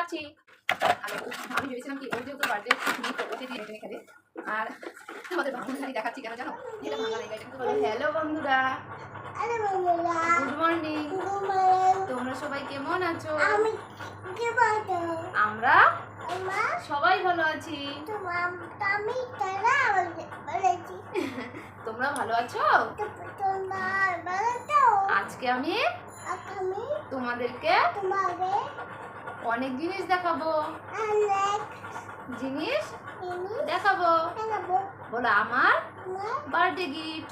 যাচ্ছি। আমি ভেবেছিলাম কি ওর যেহেতু বার্থডে ওকে দিয়ে এখানে খাবে। আর আমাদের বাংলা শাড়ি দেখাচ্ছি কেন জানো, এটা বাংলা লেখা, এটা কিন্তু বলো হ্যালো বন্ধুরা, গুড মর্নিং, তোমরা সবাই কেমন আছো? আমরা সবাই ভালো আছি। তোমরা ভালো আছো? আজকে আমি তোমাদেরকে অনেক জিনিস দেখাবো। জিনিস দেখাবো বলো, আমার বার্থডে গিফট।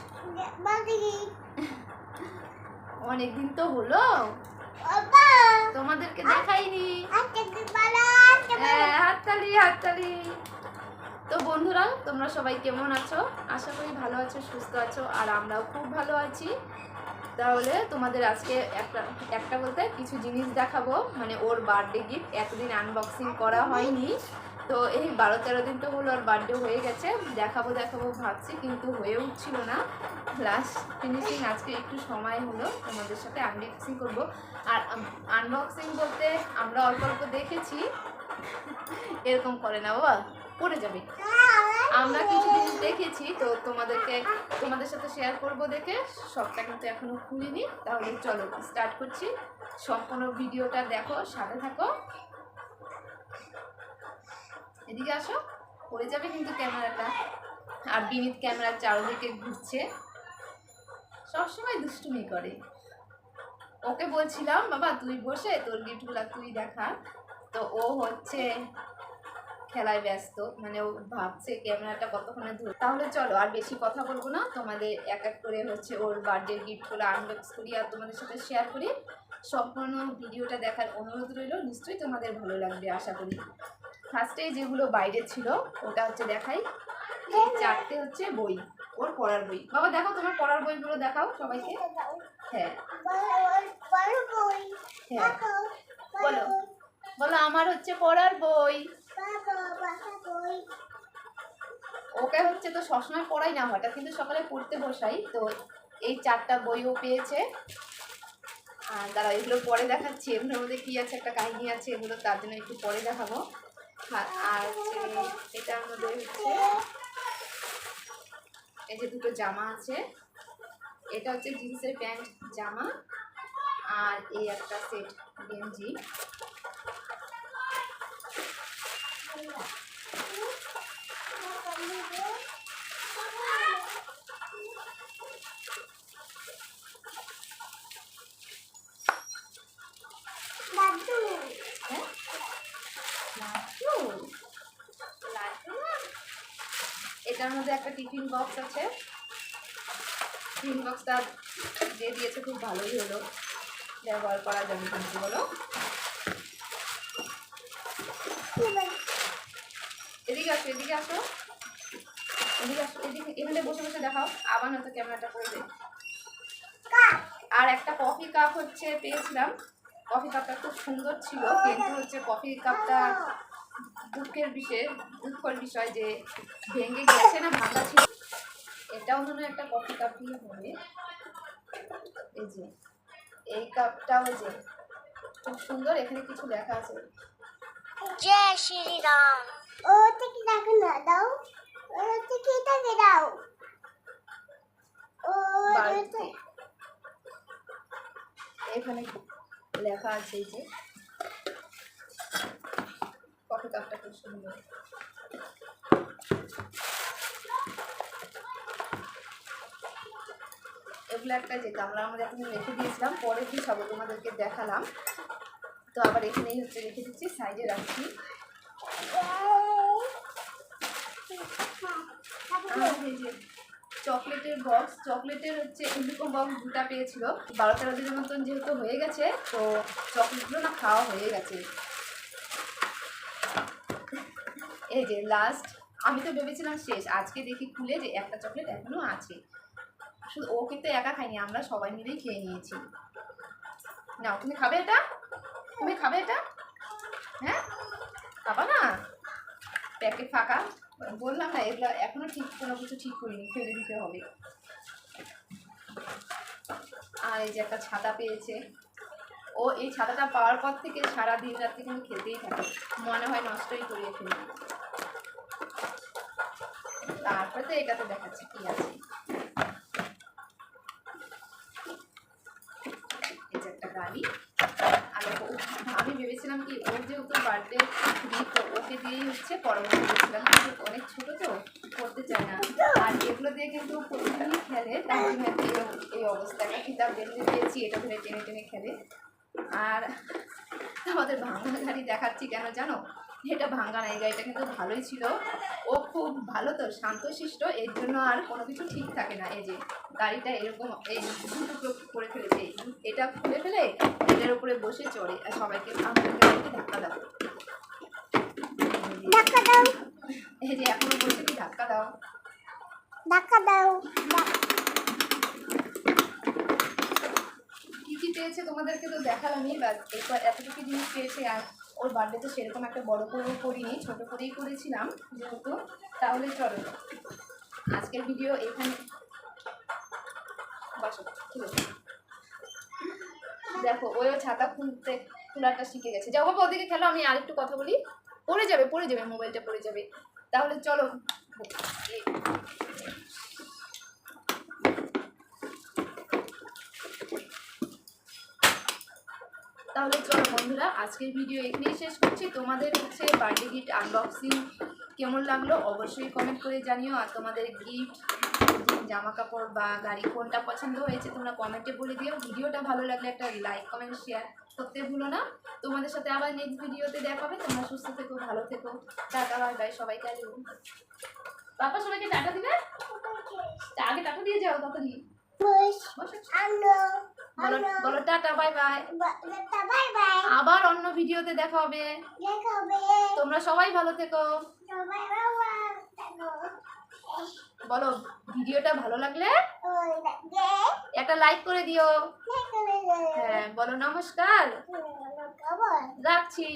অনেকদিন তো হলো তোমাদেরকে দেখাইনি। হাততালি হাততালি। তো বন্ধুরা, তোমরা সবাই কেমন আছো? আশা করি ভালো আছো, সুস্থ আছো, আর আমরাও খুব ভালো আছি। তাহলে তোমাদের আজকে একটা বলতে কিছু জিনিস দেখাবো, মানে ওর বার্থডে গিফট। এতদিন আনবক্সিং করা হয়নি, তো এই 12-13 দিন তো হলো, ওর বার্থডে হয়ে গেছে। দেখাবো ভাবছি, কিন্তু হয়ে উঠছিল না। লাস্ট ফিনিশিং আজকে একটু সময় হলো, তোমাদের সাথে আনবক্সিং করব। আর আনবক্সিং বলতে আমরা অল্প অল্প দেখেছি, এরকম করে না বাবা, পড়ে যাবে। আমরা কিছু জিনিস দেখেছি, তো তোমাদের সাথে শেয়ার করব দেখে। সবটা কিন্তু এখনো খুলিনি। তাহলে চলো স্টার্ট করছি। সম্পূর্ণ ভিডিওটা দেখো, সাথে থাকো। এদিকে আসো, পড়ে যাবে কিন্তু ক্যামেরাটা। আর বিনীত ক্যামেরার চারদিকে ঘুরছে, সবসময় দুষ্টুমি করে। ওকে বলছিলাম বাবা তুই বসে তোর গিফটগুলা তুই দেখা, তো ও হচ্ছে খেলায় ব্যস্ত, মানে ও ভাবছে ক্যামেরাটা কতক্ষণে ধরে। তাহলে চলো আর বেশি কথা বলবো না, তোমাদের এক এক করে হচ্ছে ওর বার্থডে গিফটগুলো আনবক্স করি আর তোমাদের সাথে শেয়ার করি। সম্পূর্ণ ভিডিওটা দেখার অনুরোধ রইল, নিশ্চয়ই তোমাদের ভালো লাগবে আশা করি। ফার্স্টে যেগুলো বাইরে ছিল ওটা হচ্ছে দেখাই। এই 4টে হচ্ছে বই, ওর পড়ার বই। বাবা দেখো তোমার পড়ার বইগুলো দেখাও সবাইকে। হ্যাঁ বলো বলো, আমার হচ্ছে পড়ার বই। ওকে হচ্ছে তো সবসময় পড়াই না, হঠাৎ কিন্তু সকালে পড়তে বসাই। তো এই 4টা বইও পেয়েছে। আর দাঁড়া, এগুলো পরে দেখাচ্ছি। এগুলোর মধ্যে কী আছে, একটা কাহিনী আছে, এগুলো তার জন্য একটু পরে দেখাবো। আর এটার মধ্যে হচ্ছে এই যে দুটো জামা আছে, এটা হচ্ছে জিন্সের প্যান্ট জামা, আর এই একটা সেট গেঞ্জি। এটার মধ্যে একটা টিফিন বক্স আছে। টিফিন বক্সটা দিয়ে দিয়েছে, খুব ভালোই হলো, ব্যবহার করা যাবে কিন্তু। বলো এদিকে আসো, এদিকে আসো, এদিকে আসো, এদিকে এখানে বসে বসে দেখাও, আবার হয়তো ক্যামেরাটা করে দেয়। আর একটা কফি কাপ হচ্ছে পেয়েছিলাম। কফি কাপটা খুব সুন্দর ছিল, কিন্তু হচ্ছে কফি কাপটা দুঃখের বিষয় যে ভেঙে গেছে না, ভাঙা ছিল। এটাও মনে হয় একটা কফি কাপ দিয়ে হবে। এই যে এই কাপটাও যে খুব সুন্দর, এখানে কিছু লেখা আছে, জয় শ্রীরাম। ওটা কি দেখো না, দাও ওটা কি থাকে, দাও। এখানে লেখা আছে এই যে কফি কাপটা খুব সুন্দর। এগুলো একটা যে গামলার মধ্যে এখন রেখে দিয়েছিলাম, পরে কি সব তোমাদেরকে দেখালাম। তো আবার এখানেই হচ্ছে রেখে দিচ্ছি, সাইডে রাখছি। এই যে চকলেটের বক্স, চকলেটের হচ্ছে এরকম বক্স 2টা পেয়েছিল। 12-13 দিনের মতন যেহেতু হয়ে গেছে, তো চকলেটগুলো না খাওয়া হয়ে গেছে। এই যে লাস্ট, আমি তো ভেবেছিলাম শেষ, আজকে দেখি খুলে যে একটা চকলেট এখনো আছে। শুধু ও কিন্তু একা খায়নি, আমরা সবাই মিলেই খেয়ে নিয়েছি। নাও তুমি খাবে এটা, তুমি খাবে এটা? হ্যাঁ খাবা না? প্যাকেট ফাঁকা, বললাম না এগুলো এখনো ঠিক কোনো কিছু ঠিক করিনি, ফেলে দিতে হবে। আর এই যে একটা ছাতা পেয়েছে, ও এই ছাতাটা পাওয়ার পর থেকে সারা দিন রাত্রি কিন্তু খেতেই থাকে, মনে হয় নষ্টই করিয়ে ফেলি। তারপরে তো এটাতে দেখাচ্ছে কি আছে। এই যে একটা গাড়ি। আর আমি ভেবেছিলাম কি ওর যেহেতু বার্থডে গিফট ওকে দিয়েই হচ্ছে পরবর্তী গেছিলাম, অনেক ছোট তো করতে চায় না, আর এগুলো দিয়ে কিন্তু প্রতিদিনই খেলে, তার জন্য এই অবস্থা। একটা কিতাব বেঁধে দিয়েছি, এটা ধরে টেনে টেনে খেলে। আর আমাদের ভাঙা গাড়ি দেখাচ্ছি কেন জানো, এটা ভাঙা না, এই গাড়িটা কিন্তু ভালোই ছিল। ও খুব ভালো তো, শান্তশিষ্ট, এর জন্য আর কোনো কিছু ঠিক থাকে না। এই যে গাড়িটা এরকম এই দুটো করে ফেলেছে, এটা খুলে ফেলে এটার উপরে বসে চড়ে আর সবাইকে আমাদেরকে গাড়িকে ধাক্কা দাও, ধাক্কা দাও, এই যে এখনো বলছে কি ধাক্কা দাও। ধাক্কা দাও। কি কি পেয়েছে তোমাদেরকে তো দেখালামই, বাস এরপর এতটুকু জিনিস পেয়েছে। আর ওর বার্থডেতে সেরকম একটা বড় করেও করিনি, ছোট করেই করেছিলাম যেহেতু। তাহলে চলো আজকের ভিডিও এখানে বসো, ঠিক আছে। দেখো ওইও ছাতা খোলাটা শিখে গেছে। যাও বাবা ওদিকে খেলো, আমি আরেকটু কথা বলি। পড়ে যাবে মোবাইলটা পড়ে যাবে। তাহলে চলো বন্ধুরা, আজকের ভিডিও এখানেই শেষ করছি। তোমাদের হচ্ছে বার্থডে গিফট আনবক্সিং কেমন লাগলো অবশ্যই কমেন্ট করে জানিও। আর তোমাদের গিফট, জামা কাপড় বা গাড়ি কোনটা পছন্দ হয়েছে তোমরা কমেন্টে বলে দিও। ভিডিওটা ভালো লাগলে একটা লাইক কমেন্ট শেয়ার করতে ভুলো না। তোমাদের সাথে আবার নেক্সট ভিডিওতে দেখা হবে। তোমরা সুস্থ থেকো, ভালো থেকো, টাটা বাই বাই সবাইকে। বাবা সবাইকে টাটা দিবে, আগে টাটা দিয়ে যাও তাড়াতাড়ি। বলো টাটা বাই বাই। আবার অন্য ভিডিওতে দেখা হবে। তোমরা সবাই ভালো থেকো। বলো ভিডিওটা ভালো লাগলে একটা লাইক করে দিও। হ্যাঁ বলো নমস্কার, রাখছি।